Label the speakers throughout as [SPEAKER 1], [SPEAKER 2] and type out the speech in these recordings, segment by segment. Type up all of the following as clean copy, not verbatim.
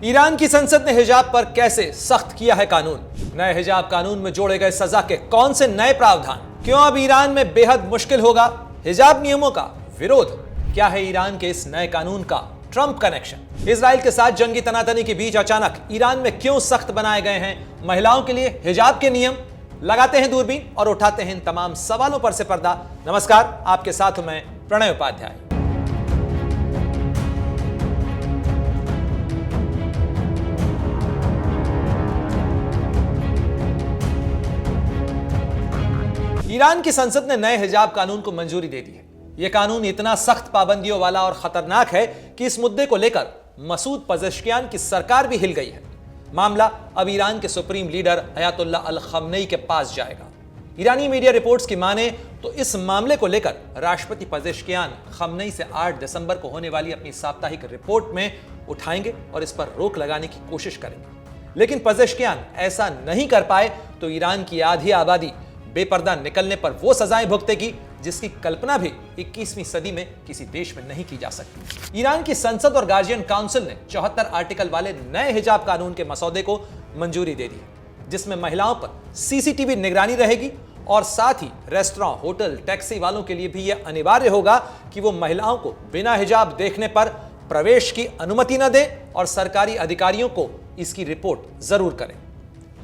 [SPEAKER 1] Iran की संसद ने हिजाब पर कैसे सख्त किया है कानून। नए हिजाब कानून में जोड़े गए सजा के कौन से नए प्रावधान। क्यों अब ईरान में बेहद मुश्किल होगा हिजाब नियमों का विरोध। क्या है ईरान के इस नए कानून का ट्रंप कनेक्शन। इजराइल के साथ जंगी तनातनी के बीच अचानक ईरान में क्यों सख्त बनाए गए हैं महिलाओं के लिए हिजाब के नियम। लगाते हैं दूरबीन और उठाते हैं इन तमाम सवालों पर से पर्दा। नमस्कार, आपके साथ हूं मैं प्रणय उपाध्याय। ईरान की संसद ने नए हिजाब कानून को मंजूरी दे दी है। यह कानून इतना सख्त पाबंदियों वाला और खतरनाक है कि इस मुद्दे को लेकर मसूद पजेश्कियान की सरकार भी हिल गई है। मामला अब ईरान के सुप्रीम लीडर अयातुल्लाह अल खमनेई के पास जाएगा। ईरानी मीडिया रिपोर्ट्स की माने तो इस मामले को लेकर राष्ट्रपति पजेश्कियान खमनेई से 8 दिसंबर को होने वाली अपनी साप्ताहिक रिपोर्ट में उठाएंगे और इस पर रोक लगाने की कोशिश करेंगे। लेकिन पजेश्कियान ऐसा नहीं कर पाए तो ईरान की आधी आबादी बेपर्दा निकलने पर वो सजाएं भुगतेगी जिसकी कल्पना भी 21वीं सदी में किसी देश में नहीं की जा सकती। ईरान की संसद और गार्जियन काउंसिल ने 74 आर्टिकल वाले नए हिजाब कानून के मसौदे को मंजूरी दे दी है, जिसमें महिलाओं पर सीसीटीवी निगरानी रहेगी और साथ ही रेस्टोरेंट, होटल, टैक्सी वालों के लिए भी यह अनिवार्य होगा कि वो महिलाओं को बिना हिजाब देखने पर प्रवेश की अनुमति न दें और सरकारी अधिकारियों को इसकी रिपोर्ट जरूर करें।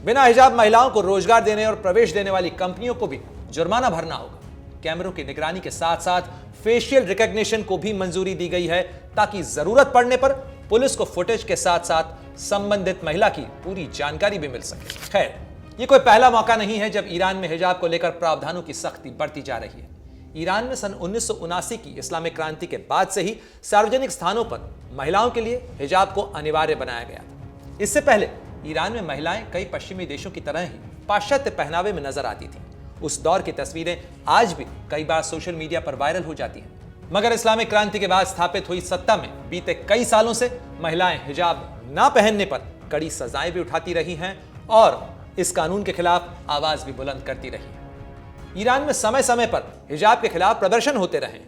[SPEAKER 1] बिना हिजाब महिलाओं को रोजगार देने और प्रवेश देने वाली कंपनियों को भी जुर्माना भरना होगा। कैमरों की निगरानी के साथ साथ फेशियल रिकॉग्निशन को भी मंजूरी दी गई है ताकि जरूरत पड़ने पर पुलिस को फुटेज के साथ साथ संबंधित महिला की पूरी जानकारी भी मिल सके। खैर, यह कोई पहला मौका नहीं है जब ईरान में हिजाब को लेकर प्रावधानों की सख्ती बढ़ती जा रही है। ईरान में सन 1979 की इस्लामिक क्रांति के बाद से ही सार्वजनिक स्थानों पर महिलाओं के लिए हिजाब को अनिवार्य बनाया गया था। इससे पहले ईरान में महिलाएं कई पश्चिमी देशों की तरह ही पाश्चात्य पहनावे में नजर आती थीं। उस दौर की तस्वीरें आज भी कई बार सोशल मीडिया पर वायरल हो जाती हैं। मगर इस्लामिक क्रांति के बाद स्थापित हुई सत्ता में बीते कई सालों से महिलाएं हिजाब ना पहनने पर कड़ी सजाएं भी उठाती रही हैं और इस कानून के खिलाफ आवाज भी बुलंद करती रही है। ईरान में समय समय पर हिजाब के खिलाफ प्रदर्शन होते रहे।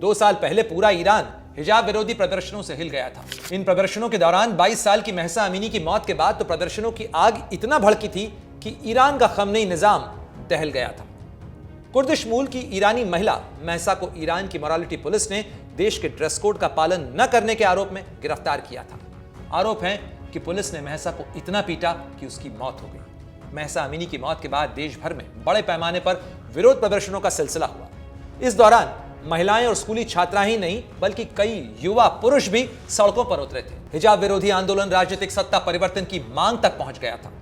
[SPEAKER 1] 2 साल पहले पूरा ईरान हिजाब विरोधी प्रदर्शनों से हिल गया था। इन प्रदर्शनों के दौरान 22 साल की महसा अमीनी की मौत के बाद तो प्रदर्शनों की आग इतना भड़की थी कि ईरान का खमनेई निजाम दहल गया था। कुर्दिश मूल की ईरानी महिला महसा को ईरान की मोरालिटी पुलिस ने देश के ड्रेस कोड का पालन न करने के आरोप में गिरफ्तार किया था। आरोप है कि पुलिस ने महसा को इतना पीटा कि उसकी मौत हो गई। महसा अमीनी की मौत के बाद देश भर में बड़े पैमाने पर विरोध प्रदर्शनों का सिलसिला हुआ। इस दौरान महिलाएं और स्कूली छात्रा ही नहीं बल्कि कई युवा पुरुष भी सड़कों पर उतरे थे। हिजाब विरोधी आंदोलन राजनीतिक सत्ता परिवर्तन की मांग तक पहुंच गया था।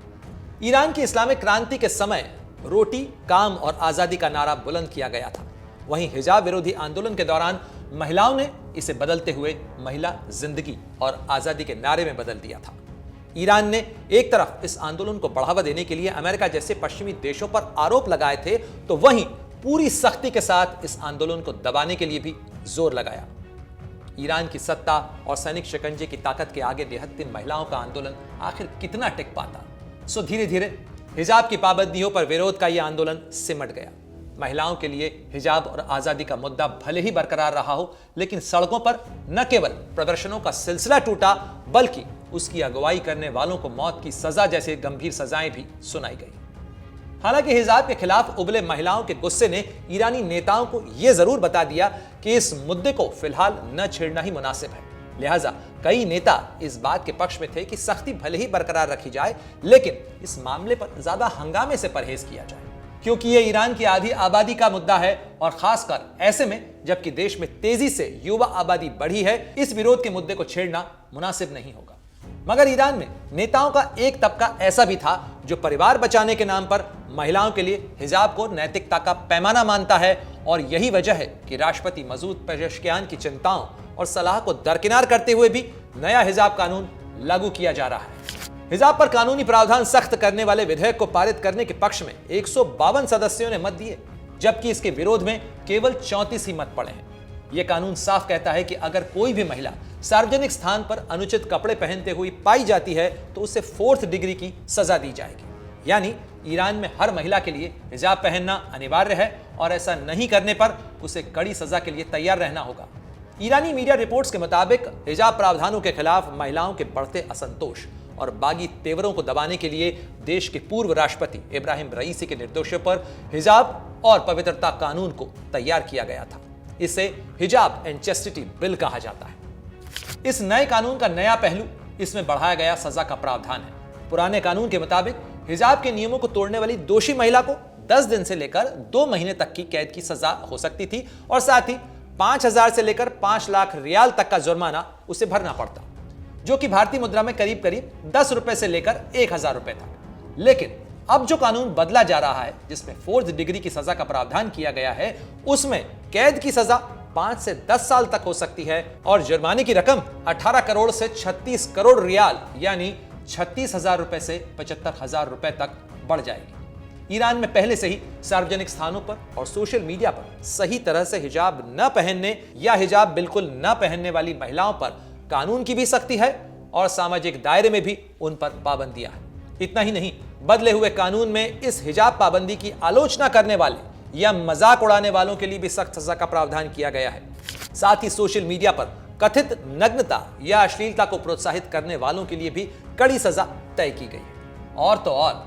[SPEAKER 1] ईरान की इस्लामिक क्रांति के समय रोटी, काम और आजादी का नारा बुलंद किया गया था। वहीं हिजाब विरोधी आंदोलन के दौरान महिलाओं ने इसे बदलते हुए महिला जिंदगी और आजादी के नारे में बदल दिया था। ईरान ने एक तरफ इस आंदोलन को बढ़ावा देने के लिए अमेरिका जैसे पश्चिमी देशों पर आरोप लगाए थे, तो वहीं पूरी सख्ती के साथ इस आंदोलन को दबाने के लिए भी जोर लगाया। ईरान की सत्ता और सैनिक शिकंजे की ताकत के आगे निहत्थे महिलाओं का आंदोलन आखिर कितना टिक पाता। सो धीरे धीरे हिजाब की पाबंदियों पर विरोध का यह आंदोलन सिमट गया। महिलाओं के लिए हिजाब और आजादी का मुद्दा भले ही बरकरार रहा हो, लेकिन सड़कों पर न केवल प्रदर्शनों का सिलसिला टूटा बल्कि उसकी अगुवाई करने वालों को मौत की सजा जैसे गंभीर सजाएं भी सुनाई गई। हालांकि हिजाब के खिलाफ उबले महिलाओं के गुस्से ने ईरानी नेताओं को यह जरूर बता दिया कि इस मुद्दे को फिलहाल न छेड़ना ही मुनासिब है। लिहाजा कई नेता इस बात के पक्ष में थे कि सख्ती भले ही बरकरार रखी जाए, लेकिन इस मामले पर ज्यादा हंगामे से परहेज किया जाए, क्योंकि यह ईरान की आधी आबादी का मुद्दा है और खासकर ऐसे में जबकि देश में तेजी से युवा आबादी बढ़ी है, इस विरोध के मुद्दे को छेड़ना मुनासिब नहीं होगा। मगर ईरान में नेताओं का एक तबका ऐसा भी था जो परिवार बचाने के नाम पर महिलाओं के लिए हिजाब को नैतिकता का पैमाना मानता है और यही वजह है कि राष्ट्रपति मसूद पेजेश्कियान की चिंताओं और सलाह को दरकिनार करते हुए भी नया हिजाब कानून लागू किया जा रहा है। हिजाब पर कानूनी प्रावधान सख्त करने वाले विधेयक को पारित करने के पक्ष में 152 सदस्यों ने मत दिए, जबकि इसके विरोध में केवल 34 ही मत पड़े हैं। यह कानून साफ कहता है कि अगर कोई भी महिला सार्वजनिक स्थान पर अनुचित कपड़े पहनते हुए पाई जाती है तो उसे 4th डिग्री की सजा दी जाएगी। यानी ईरान में हर महिला के लिए हिजाब पहनना अनिवार्य है और ऐसा नहीं करने पर उसे कड़ी सजा के लिए तैयार रहना होगा। ईरानी मीडिया रिपोर्ट्स के मुताबिक हिजाब प्रावधानों के खिलाफ महिलाओं के बढ़ते असंतोष और बागी तेवरों को दबाने के लिए देश के पूर्व राष्ट्रपति इब्राहिम रईसी के निर्देशों पर हिजाब और पवित्रता कानून को तैयार किया गया था। इसे हिजाब एंड चैस्टिटी बिल कहा जाता है। इस नए कानून का नया पहलू इसमें बढ़ाया गया सजा का प्रावधान है। पुराने कानून के मुताबिक हिजाब के नियमों को तोड़ने वाली दोषी महिला को 10 दिन से लेकर 2 महीने तक की कैद की सजा हो सकती थी और साथ ही 5,000 से लेकर 5 लाख रियाल तक का जुर्माना उसे भरना पड़ता, जो कि भारतीय मुद्रा में करीब करीब 10 रुपए से लेकर 1,000 रुपए था। लेकिन अब जो कानून बदला जा रहा है, जिसमें फोर्थ डिग्री की सजा का प्रावधान किया गया है, उसमें कैद की सजा 5 से 10 साल तक हो सकती है और जुर्माने की रकम 18 करोड़ से 36 करोड़ रियाल यानी 36,000 रुपए से 75,000 रुपए तक बढ़ जाएगी। ईरान में पहले से ही सार्वजनिक स्थानों पर और सोशल मीडिया पर सही तरह से हिजाब न पहनने या हिजाब बिल्कुल न पहनने वाली महिलाओं पर कानून की भी सख्ती है और सामाजिक दायरे में भी उन पर पाबंदियां हैं। इतना ही नहीं, बदले हुए कानून में इस हिजाब पाबंदी की आलोचना करने वाले या मजाक उड़ाने वालों के लिए भी सख्त सजा का प्रावधान किया गया है। साथ ही सोशल मीडिया पर कथित नग्नता या अश्लीलता को प्रोत्साहित करने वालों के लिए भी कड़ी सजा तय की गई है। और तो और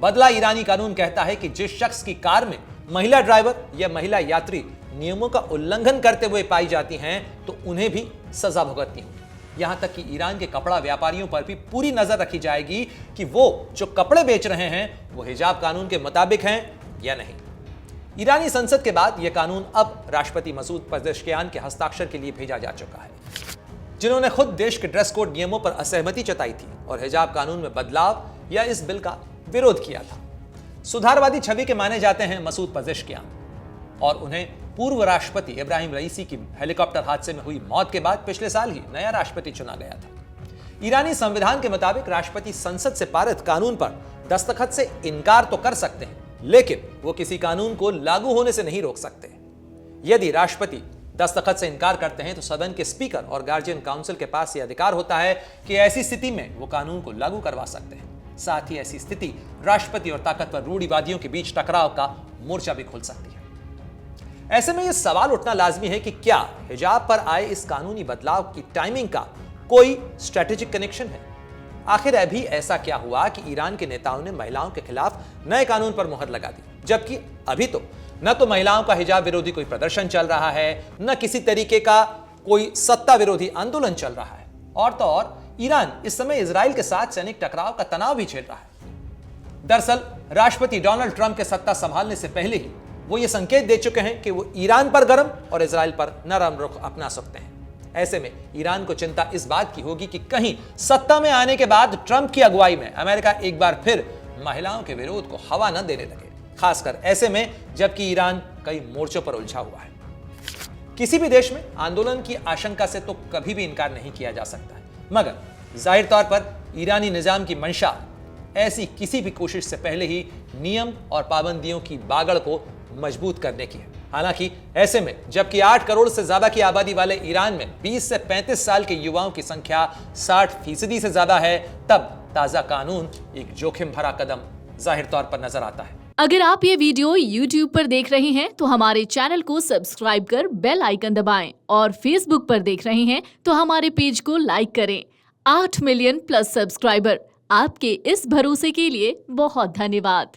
[SPEAKER 1] बदला ईरानी कानून कहता है कि जिस शख्स की कार में महिला ड्राइवर या महिला यात्री नियमों का उल्लंघन करते हुए पाई जाती हैं तो उन्हें भी सजा भुगतनी होगी। यहां तक कि ईरान के कपड़ा व्यापारियों पर भी पूरी नजर रखी जाएगी कि वो जो कपड़े बेच रहे हैं वो हिजाब कानून के मुताबिक हैं या नहीं। ईरानी संसद के बाद यह कानून अब राष्ट्रपति मसूद पजेश्कियान के हस्ताक्षर के लिए भेजा जा चुका है, जिन्होंने खुद देश के ड्रेस कोड नियमों पर असहमति जताई थी और हिजाब कानून में बदलाव या इस बिल का विरोध किया था। सुधारवादी छवि के माने जाते हैं मसूद पजेश्कियान और उन्हें पूर्व राष्ट्रपति इब्राहिम रईसी की हेलीकॉप्टर हादसे में हुई मौत के बाद पिछले साल ही नया राष्ट्रपति चुना गया था। ईरानी संविधान के मुताबिक राष्ट्रपति संसद से पारित कानून पर दस्तखत से इनकार तो कर सकते हैं, लेकिन वो किसी कानून को लागू होने से नहीं रोक सकते। यदि राष्ट्रपति दस्तखत से इनकार करते हैं तो सदन के स्पीकर और गार्जियन काउंसिल के पास यह अधिकार होता है कि ऐसी स्थिति में वो कानून को लागू करवा सकते हैं। साथ ही ऐसी स्थिति राष्ट्रपति और ताकतवर रूढ़िवादियों के बीच टकराव का मोर्चा भी खोल सकती है। ऐसे में यह सवाल उठना लाजमी है कि क्या हिजाब पर आए इस कानूनी बदलाव की टाइमिंग का कोई स्ट्रेटेजिक कनेक्शन है? आखिर अभी ऐसा क्या हुआ कि ईरान के नेताओं ने महिलाओं के खिलाफ नए कानून पर मुहर लगा दी, जबकि अभी तो न तो महिलाओं का हिजाब विरोधी कोई प्रदर्शन चल रहा है, न किसी तरीके का कोई सत्ता विरोधी आंदोलन चल रहा है। और तो और ईरान इस समय इजराइल के साथ सैनिक टकराव का तनाव भी झेल रहा है। दरअसल राष्ट्रपति डोनाल्ड ट्रंप के सत्ता संभालने से पहले ही वो ये संकेत दे चुके हैं कि वो ईरान पर गर्म और इजराइल पर नरम रुख अपना सकते हैं। ऐसे में ईरान को चिंता इस बात की होगी कि कहीं सत्ता में आने के बाद ट्रंप की अगुवाई में अमेरिका एक बार फिर महिलाओं के विरोध को हवा न देने लगे, खासकर ऐसे में जबकि ईरान कई मोर्चों पर उलझा हुआ है। किसी भी देश में आंदोलन की आशंका से तो कभी भी इनकार नहीं किया जा सकता है, मगर जाहिर तौर पर ईरानी निजाम की मंशा ऐसी किसी भी कोशिश से पहले ही नियम और पाबंदियों की बागड़ को मजबूत करने की है। हालांकि ऐसे में जबकि 8 करोड़ से ज्यादा की आबादी वाले ईरान में 20 से 35 साल के युवाओं की संख्या 60% से ज्यादा है, तब ताजा कानून एक जोखिम भरा कदम जाहिर तौर पर नजर आता है।
[SPEAKER 2] अगर आप ये वीडियो YouTube पर देख रहे हैं तो हमारे चैनल को सब्सक्राइब कर बेल आइकन दबाएं और Facebook पर देख रहे हैं तो हमारे पेज को लाइक करें। 8 मिलियन प्लस सब्सक्राइबर, आपके इस भरोसे के लिए बहुत धन्यवाद।